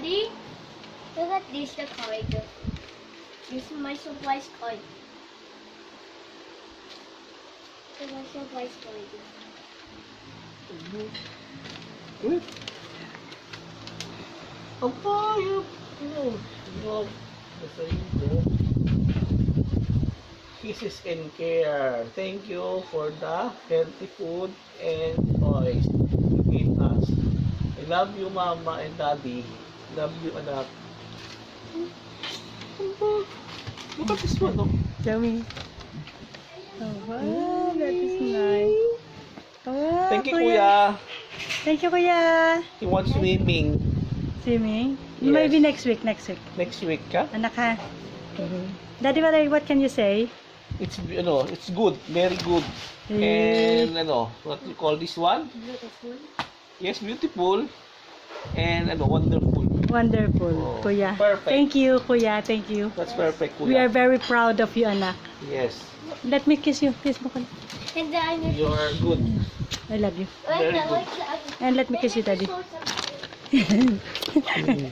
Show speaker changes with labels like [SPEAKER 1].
[SPEAKER 1] Daddy, look at this, the card. This is my surprise card. This is my surprise card.
[SPEAKER 2] Wait. Apa yun? Basta yun po. Kisses and care. Thank you for the healthy food and toys you gave us. I love you, Mama and Daddy. Love you, anak. Look at this one, no?
[SPEAKER 3] Yummy. Oh, wow, that is nice. Wow,
[SPEAKER 2] Thank you, Kuya.
[SPEAKER 3] Thank you, Kuya.
[SPEAKER 2] He wants swimming.
[SPEAKER 3] Swimming?
[SPEAKER 2] Yes.
[SPEAKER 3] Maybe next week.
[SPEAKER 2] Next week, ka?
[SPEAKER 3] Anak ha? Daddy, what can you say?
[SPEAKER 2] It's, it's good. Very good. And, what you call this one?
[SPEAKER 1] Beautiful.
[SPEAKER 2] Yes, beautiful. And, wonderful.
[SPEAKER 3] Wonderful,
[SPEAKER 2] Oh,
[SPEAKER 3] Kuya.
[SPEAKER 2] perfect.
[SPEAKER 3] Thank you, Kuya. Thank you.
[SPEAKER 2] That's perfect,
[SPEAKER 3] We are
[SPEAKER 2] Kuya.
[SPEAKER 3] very proud of you, anak.
[SPEAKER 2] Yes.
[SPEAKER 3] Let me kiss you. Kiss mo ka.
[SPEAKER 1] And then I'm going
[SPEAKER 2] You're good.
[SPEAKER 3] I love you.
[SPEAKER 2] Very
[SPEAKER 1] to
[SPEAKER 2] good.
[SPEAKER 3] And let me kiss you, Daddy.
[SPEAKER 1] show something.